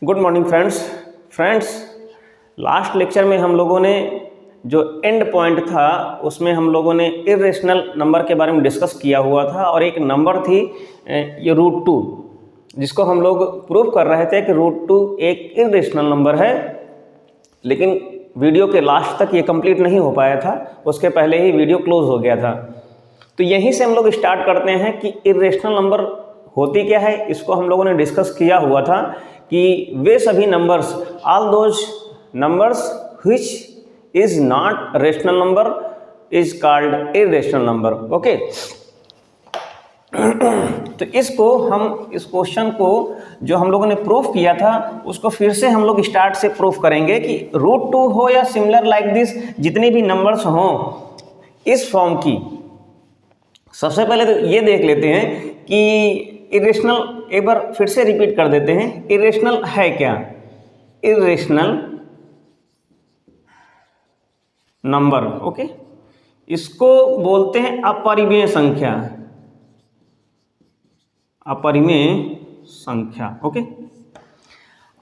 Good morning friends last lecture में हम लोगों ने जो एंड पॉइंट था उसमें हम लोगों ने इरेशनल नंबर के बारे में डिस्कस किया हुआ था और एक नंबर थी ये √2, जिसको हम लोग प्रूव कर रहे थे कि √2 एक इरेशनल नंबर है। लेकिन वीडियो के लास्ट तक ये कंप्लीट नहीं हो पाया था, उसके पहले ही वीडियो क्लोज हो गया था। तो यहीं से हम लोग स्टार्ट करते हैं कि इरेशनल नंबर होती क्या है। इसको हम लोगों ने डिस्कस किया हुआ था कि वे सभी numbers, all those numbers which is not rational number is called irrational number. Okay, तो इस क्वेश्चन को जो हम लोगों ने प्रूफ किया था उसको फिर से हम लोग स्टार्ट से प्रूफ करेंगे कि √2 हो या सिमिलर लाइक दिस, जितने भी नंबर्स हों इस फॉर्म की। सबसे पहले तो ये देख लेते हैं कि इरेशनल, एक बार फिर से रिपीट कर देते हैं, इरेशनल है क्या। इरेशनल नंबर, ओके, इसको बोलते हैं अपरिमेय संख्या। अपरिमेय संख्या, ओके।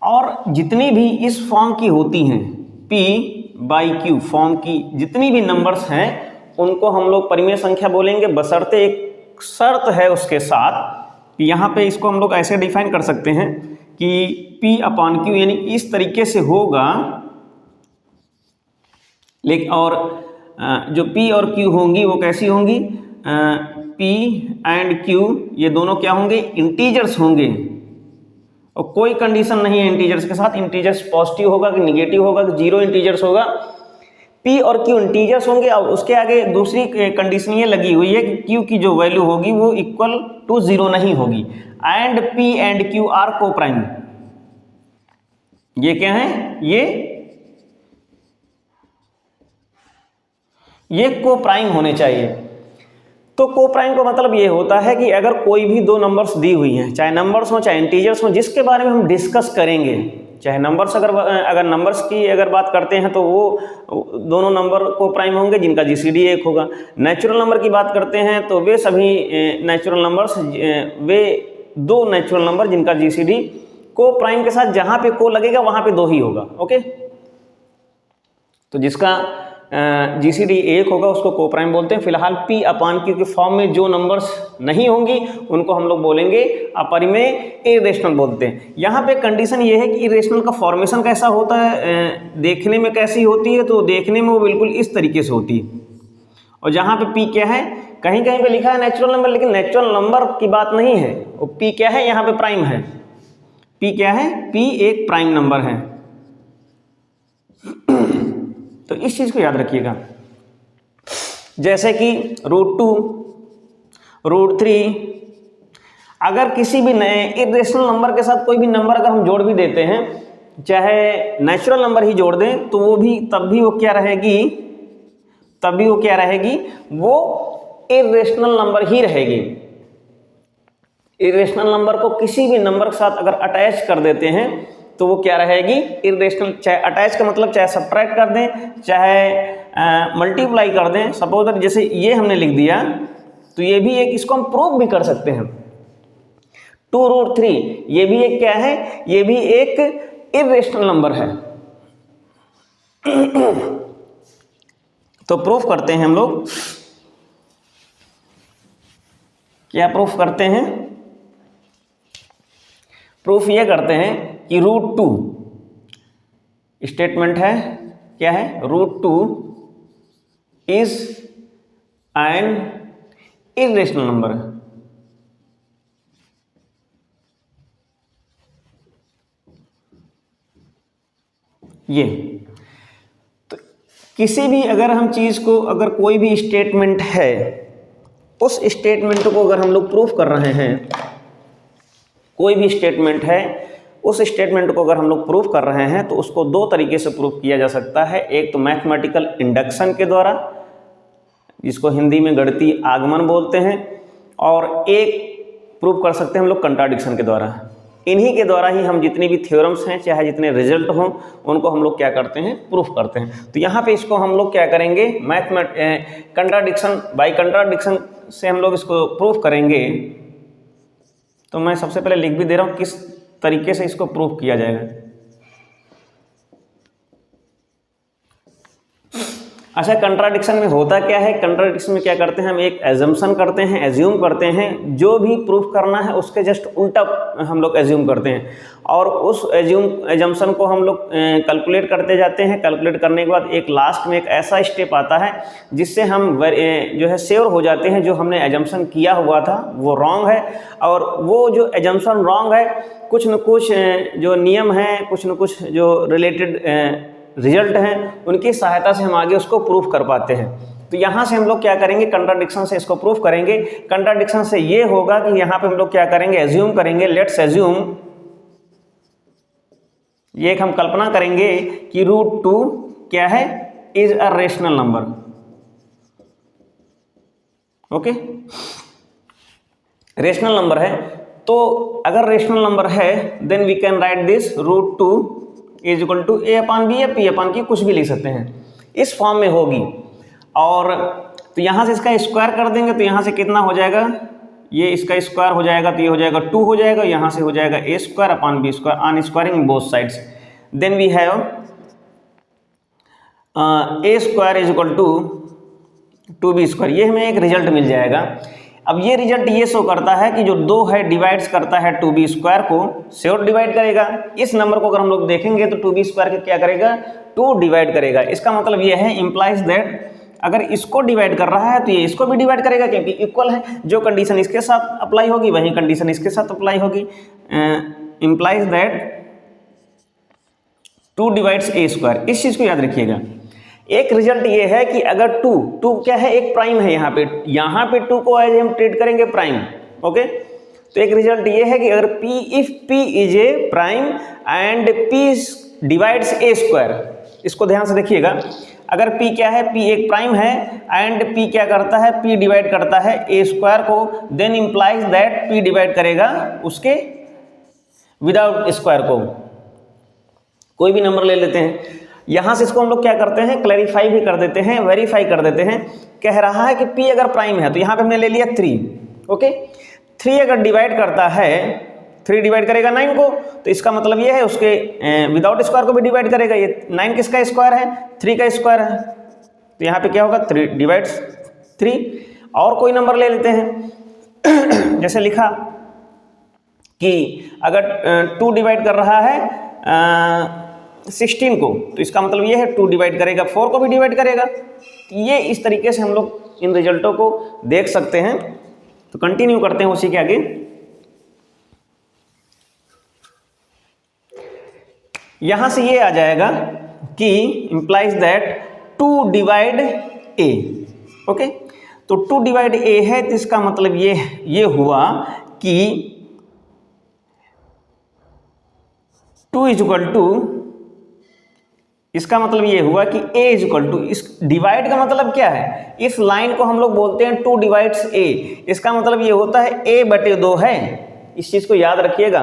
और जितनी भी इस फॉर्म की होती हैं, P/Q फॉर्म की जितनी भी नंबर्स हैं उनको हम लोग परिमेय संख्या बोलेंगे, बशर्ते एक शर्त है उसके साथ। यहाँ पे इसको हम लोग ऐसे डिफाइन कर सकते हैं कि P/Q यानी इस तरीके से होगा, लेकिन और जो P और Q होंगी वो कैसी होंगी, P एंड Q ये दोनों क्या होंगे, इंटीजर्स होंगे। और कोई कंडीशन नहीं है इंटीजर्स के साथ, इंटीजर्स पॉजिटिव होगा कि निगेटिव होगा कि जीरो इंटीजर्स होगा। P और Q इंटीजर्स होंगे और उसके आगे दूसरी कंडीशन ये लगी हुई है कि Q की जो वैल्यू होगी वो इक्वल टू 0 नहीं होगी। And P and Q are coprime. ये क्या है, ये को प्राइम होने चाहिए। तो को प्राइम का मतलब ये होता है कि अगर कोई भी दो नंबर्स दी हुई हैं, चाहे नंबर्स हो चाहे इंटीजर्स हो, जिसके बारे में हम डिस्कस करेंगे, चाहे नंबर्स, अगर नंबर्स की अगर बात करते हैं तो वो दोनों नंबर को प्राइम होंगे जिनका जीसीडी 1 होगा। नेचुरल नंबर की बात करते हैं तो वे सभी नेचुरल नंबर्स, वे दो नेचुरल नंबर जिनका जीसीडी को प्राइम के साथ जहाँ पे को लगेगा वहाँ पे 2 ही होगा। ओके, तो जिसका जीसीडी 1 होगा उसको को प्राइम बोलते हैं। फिलहाल P/Q के फॉर्म में जो नंबर्स नहीं होंगी उनको हम लोग बोलेंगे अपरिमेय, इरेशनल बोलते हैं। यहाँ पे कंडीशन ये है कि इरेशनल का फॉर्मेशन कैसा होता है, देखने में कैसी होती है, तो देखने में वो बिल्कुल इस तरीके से होती है। और जहाँ पे P क्या है, कहीं कहीं पे लिखा है नेचुरल नंबर, लेकिन नेचुरल नंबर की बात नहीं है, वो P क्या है, यहाँ पे प्राइम है। P क्या है, P एक प्राइम नंबर है। तो इस चीज को याद रखिएगा। जैसे कि √2, √3, अगर किसी भी नए इरेशनल नंबर के साथ कोई भी नंबर अगर हम जोड़ भी देते हैं, चाहे नेचुरल नंबर ही जोड़ दें, तो वो भी तब भी वो क्या रहेगी, वो इरेशनल नंबर ही रहेगी। इरेशनल नंबर को किसी भी नंबर के साथ अगर अटैच कर देते हैं तो वो क्या रहेगी, इरेशनल। चाहे अटैच का मतलब चाहे सब्ट्रैक्ट कर दें, चाहे मल्टीप्लाई कर दें। सपोज दैट जैसे ये हमने लिख दिया, तो ये भी एक, इसको हम प्रूव भी कर सकते हैं। 2√3 ये भी एक क्या है, ये भी एक इरेशनल नंबर है। तो प्रूफ करते हैं हम लोग, क्या प्रूफ करते हैं, प्रूफ ये करते हैं कि √2 स्टेटमेंट है, क्या है, √2 इज एन इरेशनल नंबर। ये तो किसी भी अगर हम चीज को, अगर कोई भी स्टेटमेंट है, उस स्टेटमेंट को अगर हम लोग प्रूफ कर रहे हैं, कोई भी स्टेटमेंट है, उस स्टेटमेंट को अगर हम लोग प्रूफ कर रहे हैं तो उसको दो तरीके से प्रूफ किया जा सकता है। एक तो मैथमेटिकल इंडक्शन के द्वारा, जिसको हिंदी में गणितीय आगमन बोलते हैं, और एक प्रूफ कर सकते हैं हम लोग कंट्राडिक्शन के द्वारा। इन्हीं के द्वारा ही हम जितनी भी थ्योरम्स हैं, चाहे जितने रिजल्ट हों, उनको हम लोग क्या करते हैं, प्रूफ करते हैं। तो यहाँ पे इसको हम लोग क्या करेंगे, कंट्राडिक्शन, बाय कंट्राडिक्शन से हम लोग इसको प्रूफ करेंगे। तो मैं सबसे पहले लिख भी दे रहा हूँ किस तरीके से इसको प्रूफ किया जाएगा। अच्छा, कंट्राडिक्शन में होता क्या है? कंट्राडिक्शन में क्या करते हैं, हम एक एजम्पशन करते हैं, एज्यूम करते हैं, जो भी प्रूफ करना है उसके जस्ट उल्टा हम लोग एज्यूम करते हैं, और उस एजम्पशन को हम लोग कैलकुलेट करते जाते हैं। कैलकुलेट करने के बाद एक लास्ट में एक ऐसा स्टेप आता है जिससे हम जो है श्योर हो जाते हैं जो हमने एजम्पशन किया हुआ था वो रॉन्ग है, और वो जो एजम्पशन रॉन्ग है कुछ न कुछ जो नियम हैं, कुछ न कुछ जो रिलेटेड रिजल्ट हैं, उनकी सहायता से हम आगे उसको प्रूफ कर पाते हैं। तो यहाँ से हम लोग क्या करेंगे, कंट्राडिक्शन से इसको प्रूफ करेंगे। कंट्राडिक्शन से ये होगा कि यहाँ पे हम लोग क्या करेंगे, एज्यूम करेंगे, लेट्स एज्यूम, ये एक हम कल्पना करेंगे कि √2 क्या है, is a rational number. Okay, rational number है, तो अगर रेशनल नंबर है then we can write this √2 is equal to a/b या p/q, कुछ भी लिख सकते हैं, इस फॉर्म में होगी। और तो यहाँ से इसका स्क्वायर कर देंगे तो यहाँ से कितना हो जाएगा, ये इसका स्क्वायर हो जाएगा तो ये हो जाएगा 2 हो जाएगा, यहाँ से हो जाएगा a² on squaring both sides. Then we have a² is equal to 2b², ये हमें एक रिजल्ट मिल जाएगा। अब ये रिजल्ट ये शो करता है कि जो 2 है डिवाइड्स करता है 2b² को, श्योर डिवाइड करेगा। इस नंबर को अगर हम लोग देखेंगे तो 2b² के क्या करेगा, 2 डिवाइड करेगा। इसका मतलब ये है, इम्प्लाइज दैट अगर इसको डिवाइड कर रहा है तो ये इसको भी डिवाइड करेगा, क्योंकि इक्वल है। जो कंडीशन इसके साथ अप्लाई होगी वही कंडीशन इसके साथ अप्लाई होगी। इम्प्लाइज दैट 2 डिवाइड्स a², इस चीज़ को याद रखिएगा। एक रिजल्ट ये है कि अगर 2 क्या है, एक प्राइम है, यहाँ पे 2 को एज हम ट्रीट करेंगे प्राइम। ओके, तो एक रिजल्ट ये है कि अगर if p is a prime and p divides a², इसको ध्यान से देखिएगा। अगर p क्या है, p एक प्राइम है एंड p क्या करता है, p डिवाइड करता है a² को, then implies that p divide करेगा उसके विदाउट स्क्वायर को। कोई भी नंबर ले लेते हैं, यहाँ से इसको हम लोग क्या करते हैं, क्लैरिफाई भी कर देते हैं, वेरीफाई कर देते हैं। कह रहा है कि p अगर प्राइम है तो यहाँ पे हमने ले लिया 3। ओके, 3 अगर डिवाइड करता है, 3 डिवाइड करेगा 9 को, तो इसका मतलब ये है उसके विदाउट स्क्वायर को भी डिवाइड करेगा। ये 9 किसका स्क्वायर है, 3 का स्क्वायर है, तो यहाँ पे क्या होगा, 3 डिवाइड्स 3। और कोई नंबर ले लेते हैं, जैसे लिखा कि अगर 2 डिवाइड कर रहा है 16 को, तो इसका मतलब ये है 2 डिवाइड करेगा 4 को भी डिवाइड करेगा। ये इस तरीके से हम लोग इन रिजल्टों को देख सकते हैं। तो कंटिन्यू करते हैं उसी के आगे। यहां से ये आ जाएगा कि implies that 2 divide a। Okay, तो 2 डिवाइड a है, तो इसका मतलब ये हुआ कि 2 इज इक्वल टू, इसका मतलब ये हुआ कि a इज इक्वल टू, इस डिवाइड का मतलब क्या है, इस लाइन को हम लोग बोलते हैं 2 डिवाइड्स a। इसका मतलब ये होता है a/2 है, इस चीज को याद रखिएगा।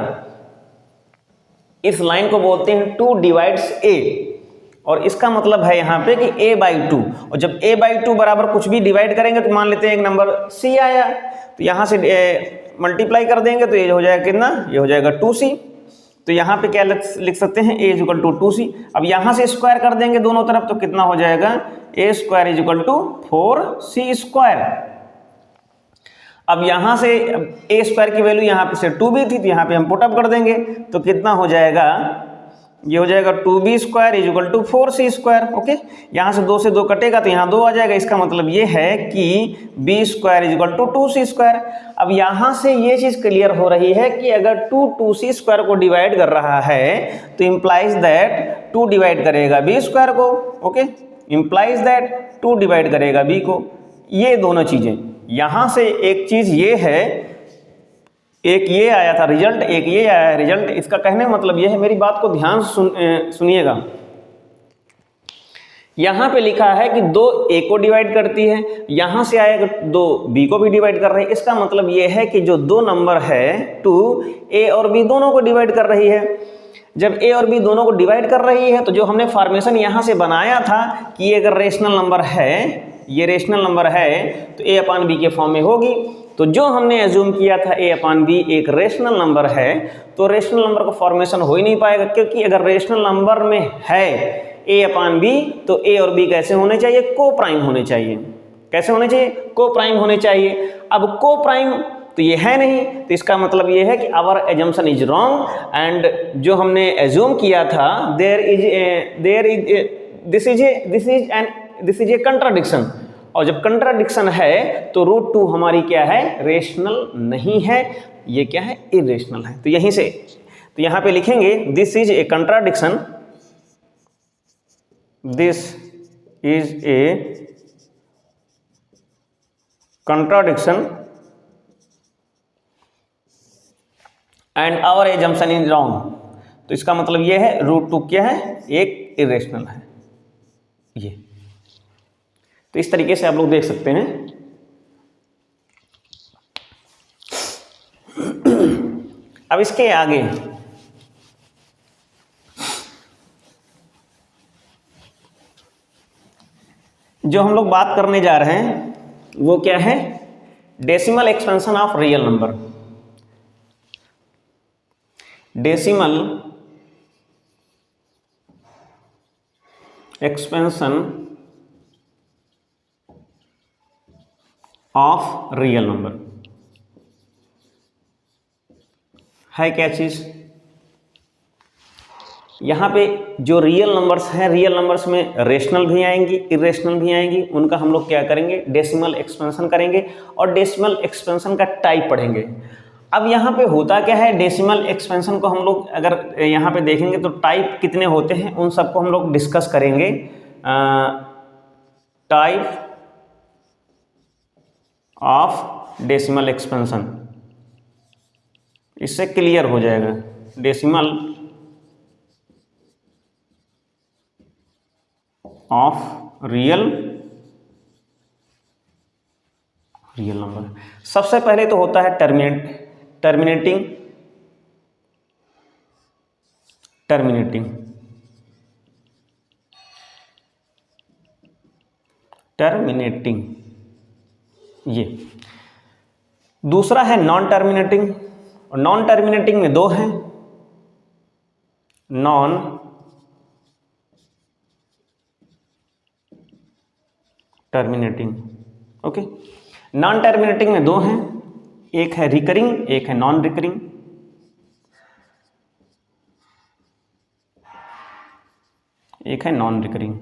इस लाइन को बोलते हैं 2 डिवाइड्स a, और इसका मतलब है यहाँ पे कि a/2। और जब a/2 बराबर कुछ भी डिवाइड करेंगे तो मान लेते हैं एक नंबर c आया, तो यहाँ से मल्टीप्लाई कर देंगे तो ये हो जाएगा कितना, ये हो जाएगा 2c। तो यहाँ पे क्या लिख सकते हैं, a is equal to 2c। अब यहाँ से स्क्वायर कर देंगे दोनों तरफ तो कितना हो जाएगा, a² is equal to 4c²। अब यहाँ से a² की वैल्यू यहाँ पे से 2b थी, तो यहाँ पे हम पुटअप कर देंगे तो कितना हो जाएगा, ये हो जाएगा 2b² is equal to 4c²। Okay, यहाँ से 2 से 2 कटेगा तो यहाँ 2 आ जाएगा। इसका मतलब ये है कि b² is equal to 2c²। अब यहाँ से ये चीज़ क्लियर हो रही है कि अगर 2c² को डिवाइड कर रहा है तो इम्प्लाइज दैट 2 डिवाइड करेगा b² को। ओके, इम्प्लाइज दैट 2 डिवाइड करेगा b को। ये दोनों चीज़ें, यहाँ से एक चीज़ ये है, एक ये आया था रिजल्ट, एक ये आया रिजल्ट। इसका कहने का मतलब ये है, मेरी बात को ध्यान सुनिएगा। यहाँ पे लिखा है कि 2 a को डिवाइड करती है, यहाँ से आएगा 2 b को भी डिवाइड कर रही है। इसका मतलब ये है कि जो 2 नंबर है 2 a और b दोनों को डिवाइड कर रही है। जब a और b दोनों को डिवाइड कर रही है तो जो हमने फॉर्मेशन यहाँ से बनाया था कि ये अगर रेशनल नंबर है, ये रेशनल नंबर है तो a/b के फॉर्म में होगी। तो जो हमने एज्यूम किया था a अपॉन बी एक रेशनल नंबर है, तो रेशनल नंबर का फॉर्मेशन हो ही नहीं पाएगा, क्योंकि अगर रेशनल नंबर में है a अपॉन बी तो a और b कैसे होने चाहिए, को प्राइम होने चाहिए। कैसे होने चाहिए, को प्राइम होने चाहिए। अब को प्राइम तो ये है नहीं, तो इसका मतलब ये है कि our assumption is wrong and जो हमने एज्यूम किया था दिस इज ए कंट्राडिक्शन, और जब कंट्राडिक्शन है तो √2 हमारी क्या है, रेशनल नहीं है, ये क्या है, इरेशनल है। तो यहीं से तो यहां पे लिखेंगे this is a contradiction, this is a contradiction and our assumption is wrong. तो इसका मतलब ये है √2 क्या है, एक इरेशनल है ये। तो इस तरीके से आप लोग देख सकते हैं। अब इसके आगे जो हम लोग बात करने जा रहे हैं वो क्या है, decimal expansion of real number. Decimal expansion of real number है क्या चीज, यहाँ पे जो रियल नंबर्स हैं, रियल नंबर्स में रेशनल भी आएंगी, इरेशनल भी आएंगी, उनका हम लोग क्या करेंगे, डेसिमल एक्सपेंशन करेंगे और डेसिमल एक्सपेंशन का टाइप पढ़ेंगे। अब यहाँ पे होता क्या है, डेसिमल एक्सपेंशन को हम लोग अगर यहाँ पे देखेंगे तो टाइप कितने होते हैं उन सबको हम लोग डिस्कस करेंगे। टाइप ऑफ डेसिमल एक्सपेंशन, इससे क्लियर हो जाएगा। डेसिमल ऑफ रियल नंबर, सबसे पहले तो होता है टर्मिनेटिंग ये। दूसरा है नॉन टर्मिनेटिंग, और नॉन टर्मिनेटिंग में दो हैं, non terminating. Okay, non terminating में दो हैं, एक है रिकरिंग, एक है नॉन रिकरिंग। एक है नॉन रिकरिंग।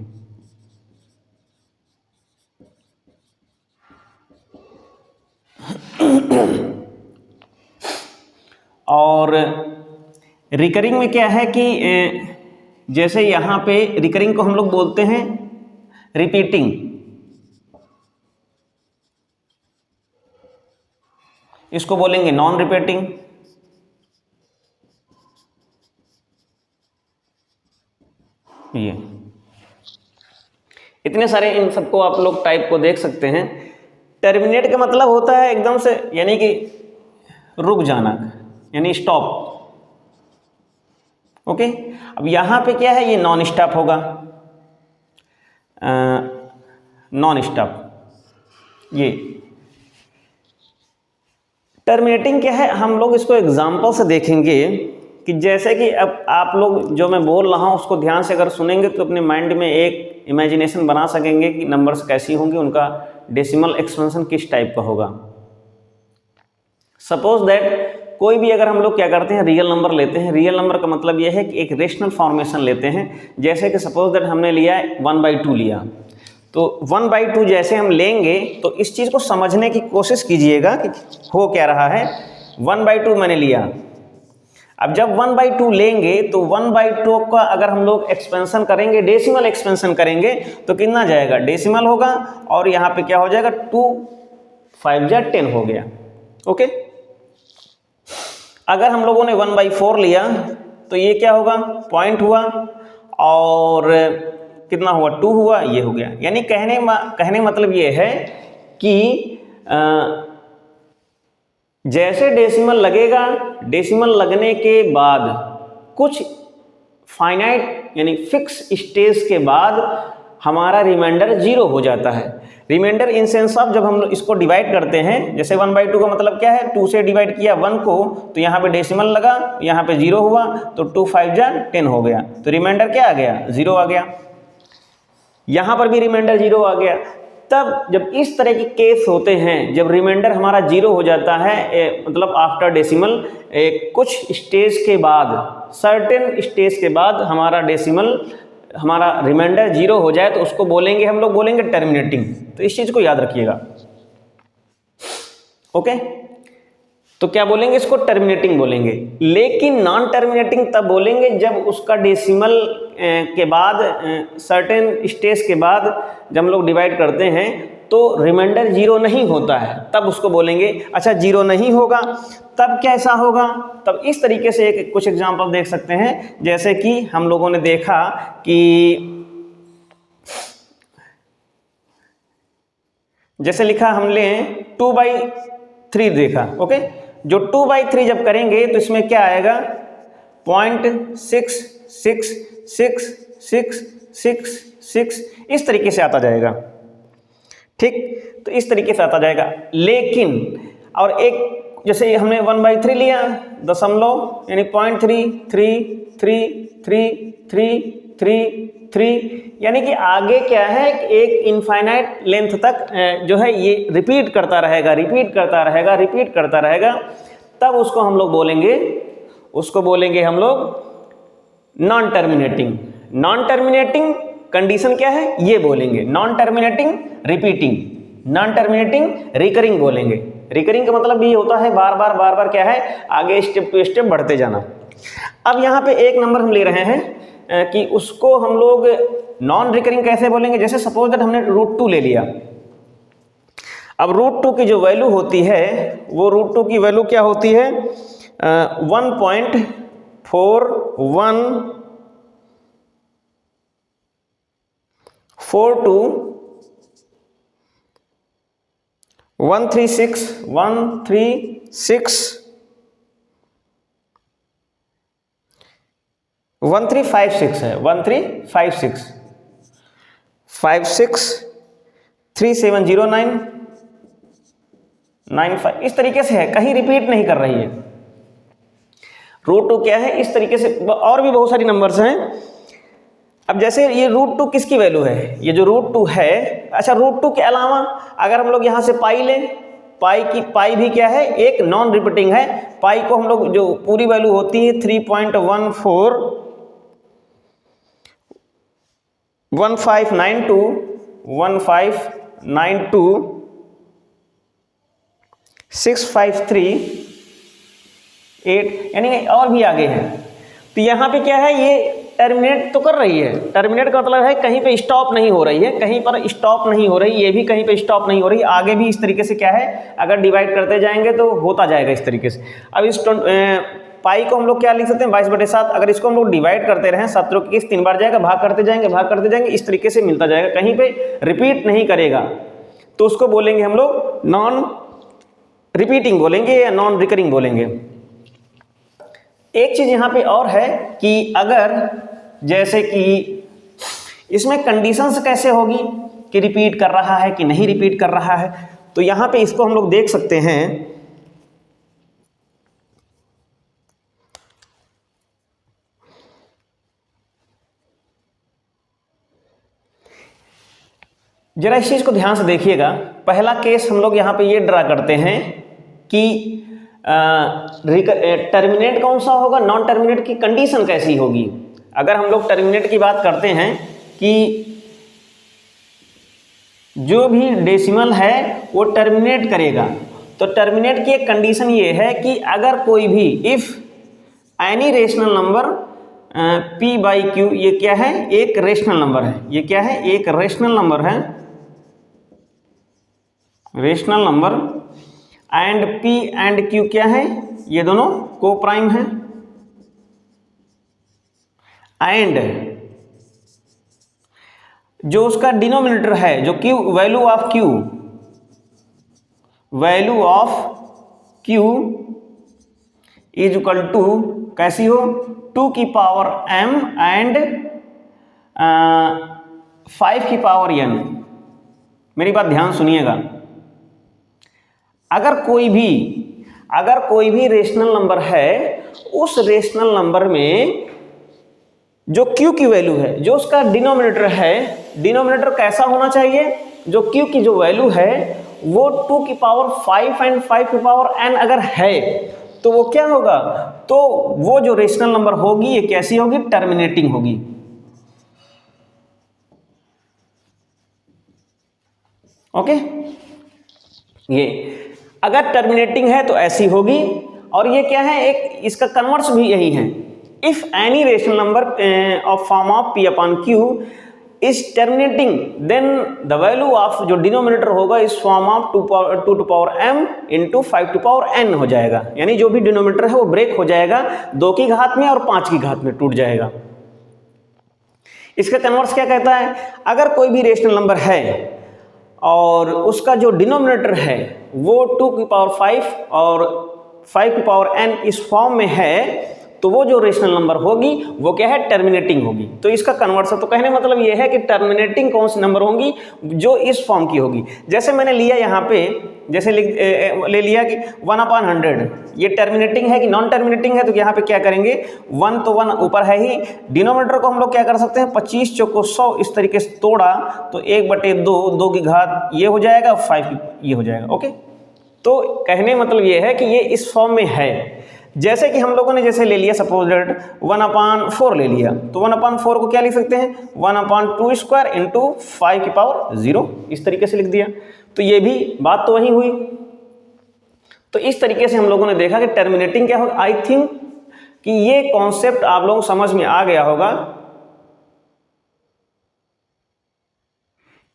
और रिकरिंग में क्या है कि जैसे यहां पे रिकरिंग को हम लोग बोलते हैं रिपीटिंग, इसको बोलेंगे नॉन रिपीटिंग। ये इतने सारे, इन सबको आप लोग टाइप को देख सकते हैं। टर्मिनेट का मतलब होता है एकदम से, यानी कि रुक जाना, यानी स्टॉप। ओके, अब यहां पे क्या है, ये नॉन स्टॉप होगा, नॉन स्टॉप। ये टर्मिनेटिंग क्या है, हम लोग इसको एग्जांपल से देखेंगे कि जैसे कि अब आप लोग जो मैं बोल रहा हूं उसको ध्यान से अगर सुनेंगे तो अपने माइंड में एक इमेजिनेशन बना सकेंगे कि नंबर्स कैसी होंगी, उनका डेसिमल एक्सपेंशन किस टाइप का होगा। सपोज दैट कोई भी अगर हम लोग क्या करते हैं, रियल नंबर लेते हैं। रियल नंबर का मतलब यह है कि एक रेशनल फॉर्मेशन लेते हैं। जैसे कि सपोज दैट हमने लिया 1/2 लिया, तो 1/2 जैसे हम लेंगे तो इस चीज़ को समझने की कोशिश कीजिएगा कि हो क्या रहा है। 1/2 मैंने लिया, अब जब 1/2 लेंगे तो 1/2 का अगर हम लोग एक्सपेंशन करेंगे, डेसिमल एक्सपेंशन करेंगे तो कितना जाएगा, डेसिमल होगा, और यहाँ पे क्या हो जाएगा, 2 5 जा 10 हो गया। ओके, अगर हम लोगों ने 1/4 लिया तो ये क्या होगा, पॉइंट हुआ, और कितना हुआ, 2 हुआ, ये हो गया। यानी कहने मतलब ये है कि जैसे डेसिमल लगेगा, डेसिमल लगने के बाद कुछ फाइनाइट यानी फिक्स स्टेज के बाद हमारा रिमाइंडर 0 हो जाता है। रिमाइंडर इन सेंस ऑफ जब हम इसको डिवाइड करते हैं, जैसे 1/2 का मतलब क्या है, 2 से डिवाइड किया 1 को तो यहाँ पे डेसिमल लगा, यहाँ पे 0 हुआ तो 2 5 जा 10 हो गया, तो रिमाइंडर क्या आ गया, 0 आ गया। यहाँ पर भी रिमाइंडर 0 आ गया। तब जब इस तरह के केस होते हैं, जब रिमाइंडर हमारा 0 हो जाता है, मतलब आफ्टर डेसिमल, कुछ स्टेज के बाद, सर्टेन स्टेज के बाद हमारा डेसिमल, हमारा रिमाइंडर 0 हो जाए तो उसको बोलेंगे, हम लोग बोलेंगे टर्मिनेटिंग। तो इस चीज़ को याद रखिएगा, ओके। तो क्या बोलेंगे, इसको टर्मिनेटिंग बोलेंगे। लेकिन नॉन टर्मिनेटिंग तब बोलेंगे जब उसका डेसिमल के बाद, सर्टेन स्टेज के बाद जब हम लोग डिवाइड करते हैं तो रिमाइंडर 0 नहीं होता है, तब उसको बोलेंगे। अच्छा 0 नहीं होगा तब कैसा होगा, तब इस तरीके से कुछ एग्जांपल देख सकते हैं। जैसे कि हम लोगों ने देखा कि जैसे लिखा हमने 2/3 देखा, ओके। जो 2/3 जब करेंगे तो इसमें क्या आएगा, 0.66666 इस तरीके से आता जाएगा, ठीक। तो इस तरीके से आता जाएगा। लेकिन और एक जैसे हमने 1/3 लिया, दशमलव यानी 0.3333333, यानी कि आगे क्या है, एक इनफाइनाइट लेंथ तक जो है ये रिपीट करता रहेगा, रिपीट करता रहेगा, रिपीट करता रहेगा। तब उसको हम लोग बोलेंगे, उसको बोलेंगे हम लोग non terminating. Non terminating condition क्या है, ये बोलेंगे। Non terminating repeating, non terminating recurring बोलेंगे। रिकरिंग का मतलब ये होता है बार बार क्या है, आगे स्टेप टू स्टेप बढ़ते जाना। अब यहाँ पे एक नंबर हम ले रहे हैं कि उसको हम लोग नॉन रिकरिंग कैसे बोलेंगे। जैसे सपोज दैट हमने √2 ले लिया। अब √2 की जो वैल्यू होती है, वो √2 की वैल्यू क्या होती है, 1.4136 है, 1356 370995 इस तरीके से है, कहीं रिपीट नहीं कर रही है। √2 क्या है, इस तरीके से और भी बहुत सारी नंबर्स हैं। अब जैसे ये √2 किसकी वैल्यू है, ये जो √2 है। अच्छा √2 के अलावा अगर हम लोग यहाँ से पाई लें, पाई भी क्या है, एक नॉन रिपीटिंग है। पाई को हम लोग जो पूरी वैल्यू होती है 3.159215926538, यानी और भी आगे है। तो यहाँ पे क्या है, ये टर्मिनेट तो कर रही है। टर्मिनेट का मतलब है कहीं पे स्टॉप नहीं हो रही है, कहीं पर स्टॉप नहीं हो रही, ये भी कहीं पे स्टॉप नहीं हो रही, आगे भी इस तरीके से क्या है, अगर डिवाइड करते जाएंगे तो होता जाएगा इस तरीके से। अब इस पाई को हम लोग क्या लिख सकते हैं, 22/7। अगर इसको हम लोग डिवाइड करते रहें, 7 की 3 बार जाएगा, भाग करते जाएंगे, इस तरीके से मिलता जाएगा, कहीं पे रिपीट नहीं करेगा। तो उसको बोलेंगे हम लोग नॉन रिपीटिंग बोलेंगे या नॉन रिकरिंग बोलेंगे। एक चीज यहाँ पे और है कि अगर जैसे कि इसमें कंडीशंस कैसे होगी कि रिपीट कर रहा है कि नहीं रिपीट कर रहा है, तो यहाँ पे इसको हम लोग देख सकते हैं। जरा इस चीज को ध्यान से देखिएगा। पहला केस हम लोग यहाँ पे ये ड्रा करते हैं कि टर्मिनेट कौन सा होगा, नॉन टर्मिनेट की कंडीशन कैसी होगी। अगर हम लोग टर्मिनेट की बात करते हैं कि जो भी डेसिमल है वो टर्मिनेट करेगा, तो टर्मिनेट की एक कंडीशन ये है कि अगर कोई भी if any rational number p/q, ये क्या है, एक रेशनल नंबर है, ये क्या है, एक रेशनल नंबर है, rational number, and p and q क्या है, ये दोनों को प्राइम है, एंड जो उसका डिनोमिनेटर है, जो q value of q is equal to कैसी हो, 2 की पावर m एंड 5 की पावर n मेरी बात ध्यान सुनिएगा। अगर कोई भी रेशनल नंबर है, उस रेशनल नंबर में जो q की वैल्यू है, जो उसका डिनोमिनेटर है, डिनोमिनेटर कैसा होना चाहिए, जो q की जो वैल्यू है वो 2 की पावर 5 एंड 5 की पावर n अगर है तो वो क्या होगा, तो वो जो रेशनल नंबर होगी ये कैसी होगी, टर्मिनेटिंग होगी। ओके, ये अगर टर्मिनेटिंग है तो ऐसी होगी। और ये क्या है, एक इसका कन्वर्स भी यही है, if any rational number of form of p upon q is terminating then the value of जो डिनोमिनेटर होगा इस form of 2 to power m into 5 to power n हो जाएगा। यानी जो भी डिनोमिनेटर है वो ब्रेक हो जाएगा, 2 की घात में और 5 की घात में टूट जाएगा। इसका कन्वर्स क्या कहता है, अगर कोई भी रेशनल नंबर है और उसका जो डिनोमिनेटर है वो 2 की पावर 5 और 5 की पावर n इस फॉर्म में है, तो वो जो रेशनल नंबर होगी वो क्या है, टर्मिनेटिंग होगी। तो इसका कन्वर्स है, तो कहने मतलब ये है कि टर्मिनेटिंग कौन सी नंबर होंगी, जो इस फॉर्म की होगी। जैसे मैंने लिया यहाँ पे, जैसे ले लिया कि 1/100, ये टर्मिनेटिंग है कि नॉन टर्मिनेटिंग है, तो यहाँ पे क्या करेंगे, 1 तो 1 ऊपर है ही, डिनोमिनेटर को हम लोग क्या कर सकते हैं, 25 चौको 100 इस तरीके से तोड़ा तो 1/2, 2 की घात ये हो जाएगा, 5 ये हो जाएगा। ओके, तो कहने मतलब ये है कि ये इस फॉर्म में है। जैसे कि हम लोगों ने जैसे ले लिया सपोज दैट 1/4 ले लिया, तो 1/4 को क्या लिख सकते हैं, 1/2 स्क्वायर इंटू 5 की पावर 0 इस तरीके से लिख दिया। तो ये भी बात तो वही हुई। तो इस तरीके से हम लोगों ने देखा कि टर्मिनेटिंग क्या होगा। आई थिंक कि ये कॉन्सेप्ट आप लोगों को समझ में आ गया होगा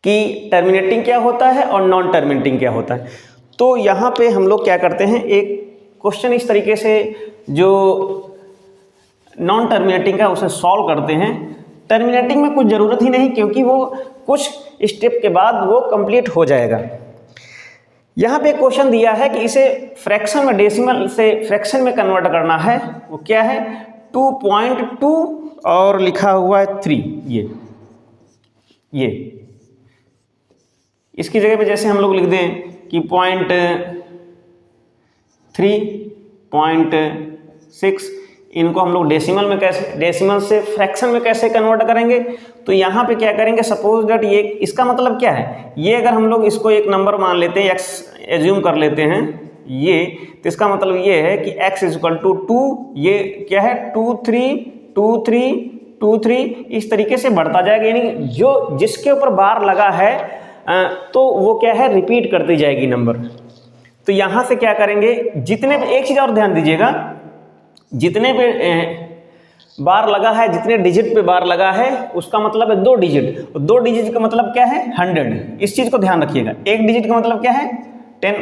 कि टर्मिनेटिंग क्या होता है और नॉन टर्मिनेटिंग क्या होता है। तो यहाँ पे हम लोग क्या करते हैं, एक क्वेश्चन इस तरीके से जो नॉन टर्मिनेटिंग का उसे सॉल्व करते हैं। टर्मिनेटिंग में कुछ ज़रूरत ही नहीं, क्योंकि वो कुछ स्टेप के बाद वो कंप्लीट हो जाएगा। यहाँ पे क्वेश्चन दिया है कि इसे फ्रैक्शन में, डेसिमल से फ्रैक्शन में कन्वर्ट करना है। वो क्या है, 2.2 और लिखा हुआ है 3। ये इसकी जगह पे जैसे हम लोग लिख दें कि 0.3.6, इनको हम लोग डेसिमल में कैसे, डेसिमल से फ्रैक्शन में कैसे कन्वर्ट करेंगे। तो यहाँ पे क्या करेंगे, सपोज दैट ये, इसका मतलब क्या है, ये अगर हम लोग इसको एक नंबर मान लेते हैं, x एज्यूम कर लेते हैं ये, तो इसका मतलब ये है कि x इक्वल टू 2, ये क्या है 2 3 2 3 2 3 इस तरीके से बढ़ता जाएगा। यानी जो जिसके ऊपर बार लगा है तो वो क्या है, रिपीट करती जाएगी नंबर। तो यहाँ से क्या करेंगे, जितने पे, एक चीज़ और ध्यान दीजिएगा, जितने पे बार लगा है, जितने डिजिट पे बार लगा है उसका मतलब है 2 डिजिट। 2 डिजिट का मतलब क्या है, 100। इस चीज़ को ध्यान रखिएगा। 1 डिजिट का मतलब क्या है, 10।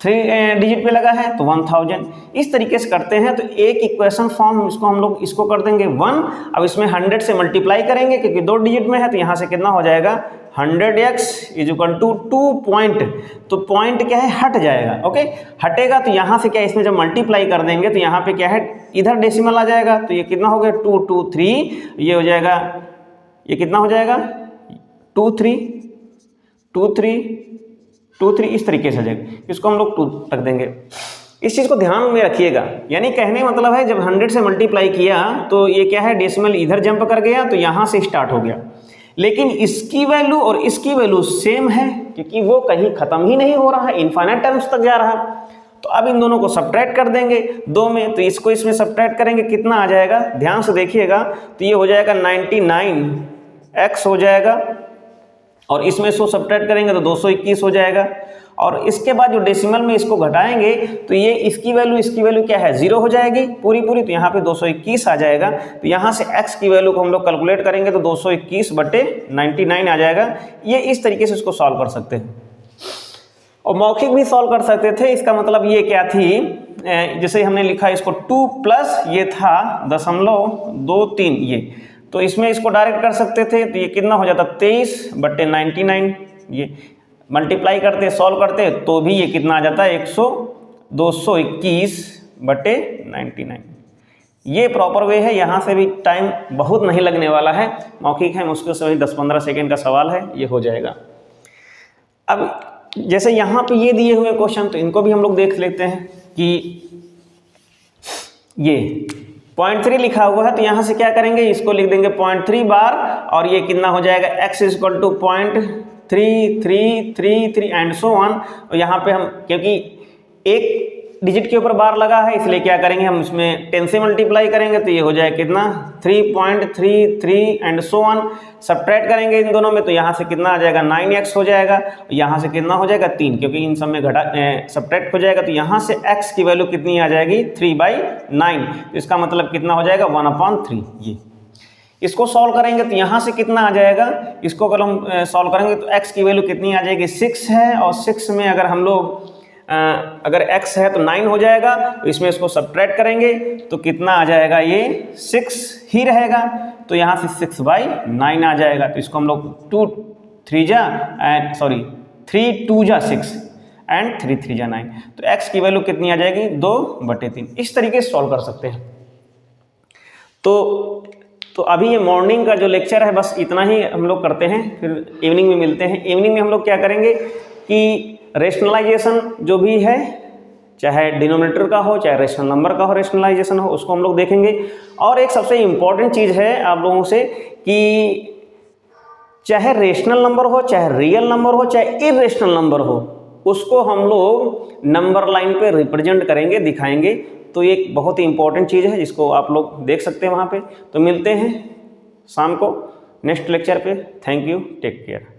3 डिजिट पे लगा है तो 1000। इस तरीके से करते हैं। तो एक इक्वेशन फॉर्म इसको हम लोग इसको कर देंगे 1। अब इसमें 100 से मल्टीप्लाई करेंगे क्योंकि 2 डिजिट में है, तो यहाँ से कितना हो जाएगा, 100x is equal to 2 point. तो पॉइंट क्या है, हट जाएगा। ओके, हटेगा तो यहाँ से क्या, इसमें जब मल्टीप्लाई कर देंगे तो यहाँ पे क्या है, इधर डेसिमल आ जाएगा। तो ये कितना हो गया, 2 2 3, ये हो जाएगा, ये कितना हो जाएगा 2 3 2 3 2 3 इस तरीके से आ जाएगा। इसको हम लोग 2 रख देंगे। इस चीज़ को ध्यान में रखिएगा। यानी कहने मतलब है जब 100 से मल्टीप्लाई किया तो ये क्या है, डेसिमल इधर जंप कर गया तो यहाँ से स्टार्ट हो गया। लेकिन इसकी वैल्यू और इसकी वैल्यू सेम है क्योंकि वो कहीं ख़त्म ही नहीं हो रहा है, इनफाइनाइट टाइम्स तक जा रहा है। तो अब इन दोनों को सब्ट्रैक्ट कर देंगे 2 में, तो इसको इसमें सब्ट्रैक्ट करेंगे, कितना आ जाएगा, ध्यान से देखिएगा। तो ये हो जाएगा 99x हो जाएगा, और इसमें 100 सब्ट्रैक्ट करेंगे तो 221 हो जाएगा। और इसके बाद जो डेसिमल में इसको घटाएंगे तो ये इसकी वैल्यू क्या है, 0 हो जाएगी पूरी। तो यहाँ पे 221 आ जाएगा। तो यहाँ से x की वैल्यू को हम लोग कैलकुलेट करेंगे तो 221/99 आ जाएगा। ये इस तरीके से इसको सॉल्व कर सकते हैं, और मौखिक भी सॉल्व कर सकते थे। इसका मतलब ये क्या थी, जैसे हमने लिखा इसको 2 प्लस ये था 0.23 ये, तो इसमें इसको डायरेक्ट कर सकते थे। तो ये कितना हो जाता, 23/99। ये मल्टीप्लाई करते, सॉल्व करते तो भी ये कितना आ जाता है, 221/99। ये प्रॉपर वे है। यहाँ से भी टाइम बहुत नहीं लगने वाला है, मौखिक है, मुश्किल से वही 10-15 सेकेंड का सवाल है, ये हो जाएगा। अब जैसे यहाँ पे ये दिए हुए क्वेश्चन, तो इनको भी हम लोग देख लेते हैं कि ये 0.3 लिखा हुआ है, तो यहाँ से क्या करेंगे, इसको लिख देंगे 0.3 बार, और ये कितना हो जाएगा x is equal to 0.3333 and so on. और यहाँ पे हम क्योंकि एक डिजिट के ऊपर बार लगा है, इसलिए क्या करेंगे, हम उसमें 10 से मल्टीप्लाई करेंगे, तो ये हो जाएगा कितना 3.33 एंड सो ऑन। सब्ट्रैक्ट करेंगे इन दोनों में, तो यहाँ से कितना आ जाएगा 9x हो जाएगा, यहाँ से कितना हो जाएगा 3, क्योंकि इन सब में घटा सब्ट्रैक्ट हो जाएगा, तो यहाँ से x की वैल्यू कितनी आ जाएगी 3/9। तो इसका मतलब कितना हो जाएगा 1/3। ये इसको सॉल्व करेंगे तो यहाँ से कितना आ जाएगा, इसको अगर हम सॉल्व करेंगे तो x की वैल्यू कितनी आ जाएगी 6 है, और 6 में अगर हम लोग अगर x है तो 9 हो जाएगा, तो इसमें इसको सब्ट्रैक्ट करेंगे तो कितना आ जाएगा, ये 6 ही रहेगा, तो यहाँ से 6/9 आ जाएगा। तो इसको हम लोग 2 2 जा 6 एंड 3 जा 9, तो x की वैल्यू कितनी आ जाएगी 2/3। इस तरीके से सॉल्व कर सकते हैं। तो अभी ये मॉर्निंग का जो लेक्चर है बस इतना ही हम लोग करते हैं, फिर इवनिंग में मिलते हैं। इवनिंग में हम लोग क्या करेंगे कि रेशनलाइजेशन जो भी है, चाहे डिनोमिनेटर का हो चाहे रेशनल नंबर का हो, रेशनलाइजेशन हो, उसको हम लोग देखेंगे। और एक सबसे इम्पॉर्टेंट चीज़ है आप लोगों से कि चाहे रेशनल नंबर हो, चाहे रियल नंबर हो, चाहे इरेशनल नंबर हो, उसको हम लोग नंबर लाइन पे रिप्रेजेंट करेंगे, दिखाएंगे। तो ये एक बहुत ही इंपॉर्टेंट चीज़ है जिसको आप लोग देख सकते हैं वहाँ पे। तो मिलते हैं शाम को नेक्स्ट लेक्चर पे। Thank you, take care.